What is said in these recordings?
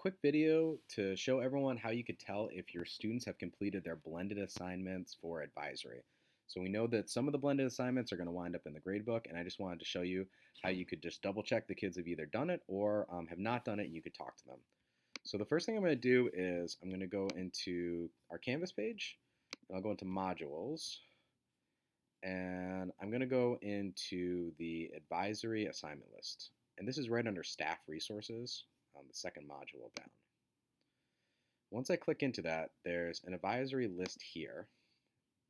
quick video to show everyone how you could tell if your students have completed their blended assignments for advisory. So we know that some of the blended assignments are going to wind up in the gradebook, and I just wanted to show you how you could just double check the kids have either done it or have not done it, and you could talk to them. So the first thing I'm going to do is I'm going to go into our Canvas page, and I'll go into modules, and I'm going to go into the advisory assignment list. And this is right under staff resources, the second module down. Once I click into that, there's an advisory list here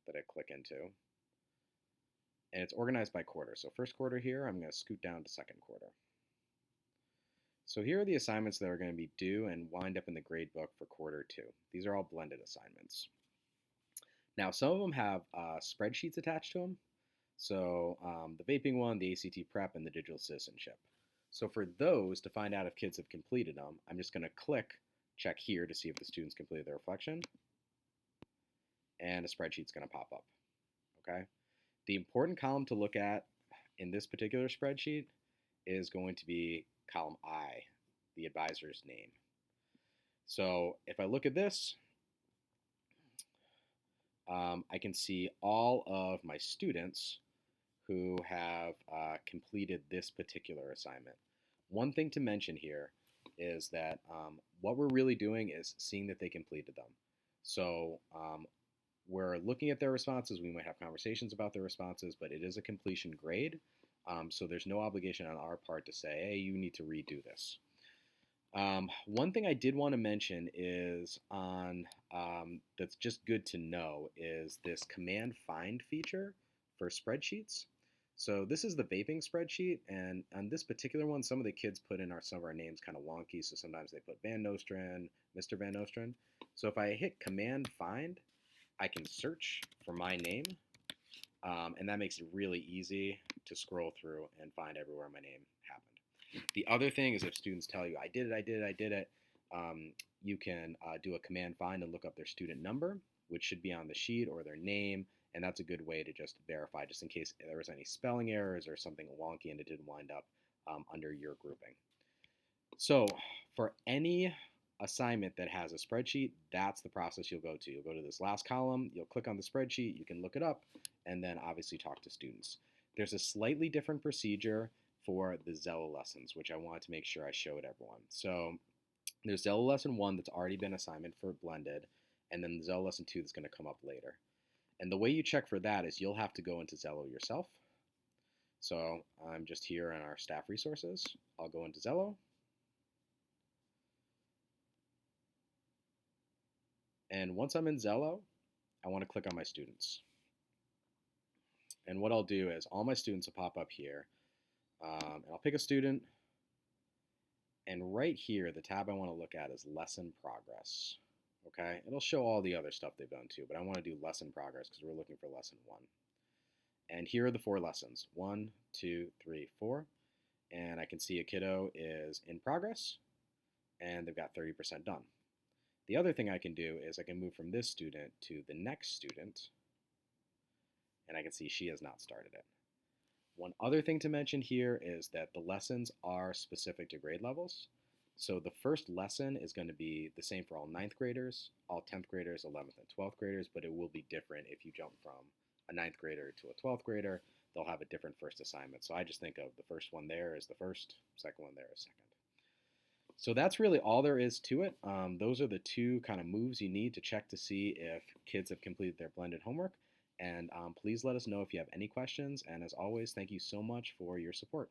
that I click into, and it's organized by quarter. So first quarter here, I'm going to scoot down to second quarter. So here are the assignments that are going to be due and wind up in the grade book for quarter 2. These are all blended assignments. Now, some of them have spreadsheets attached to them. So the vaping one, the ACT prep, and the digital citizenship. So for those, to find out if kids have completed them, I'm just going to click check here to see if the students completed their reflection, and a spreadsheet's going to pop up. Okay. The important column to look at in this particular spreadsheet is going to be column I, the advisor's name. So if I look at this, I can see all of my students who have completed this particular assignment. One thing to mention here is that what we're really doing is seeing that they completed them. So we're looking at their responses. We might have conversations about their responses, but it is a completion grade. So there's no obligation on our part to say, hey, you need to redo this. One thing I did want to mention is that's just good to know is this command find feature for spreadsheets. So this is the vaping spreadsheet, and on this particular one, some of the kids put in some of our names kind of wonky, so sometimes they put Van Nostrand, Mr. Van Nostrand. So if I hit command find, I can search for my name, and that makes it really easy to scroll through and find everywhere my name happened. The other thing is if students tell you, I did it, you can do a command find and look up their student number, which should be on the sheet, or their name, and that's a good way to just verify, just in case there was any spelling errors or something wonky and it didn't wind up under your grouping. So for any assignment that has a spreadsheet, that's the process you'll go to. You'll go to this last column, you'll click on the spreadsheet, you can look it up, and then obviously talk to students. There's a slightly different procedure for the Zello lessons, which I wanted to make sure I showed everyone. So there's Zello lesson 1 that's already been assignment for blended, and then the Zello lesson 2 that's going to come up later. And the way you check for that is you'll have to go into Zello yourself. So I'm just here in our staff resources. I'll go into Zello. And once I'm in Zello, I want to click on my students. And what I'll do is all my students will pop up here. And I'll pick a student. And right here, the tab I want to look at is lesson progress. Okay, it'll show all the other stuff they've done too, but I want to do lesson progress because we're looking for lesson 1. And here are the 4 lessons, 1, 2, 3, 4. And I can see a kiddo is in progress, and they've got 30% done. The other thing I can do is I can move from this student to the next student, and I can see she has not started it. One other thing to mention here is that the lessons are specific to grade levels. So the first lesson is going to be the same for all 9th graders, all 10th graders, 11th and 12th graders, but it will be different if you jump from a 9th grader to a 12th grader. They'll have a different first assignment. So I just think of the first one there as the first, second one there as second. So that's really all there is to it. Those are the 2 kind of moves you need to check to see if kids have completed their blended homework. And please let us know if you have any questions. And as always, thank you so much for your support.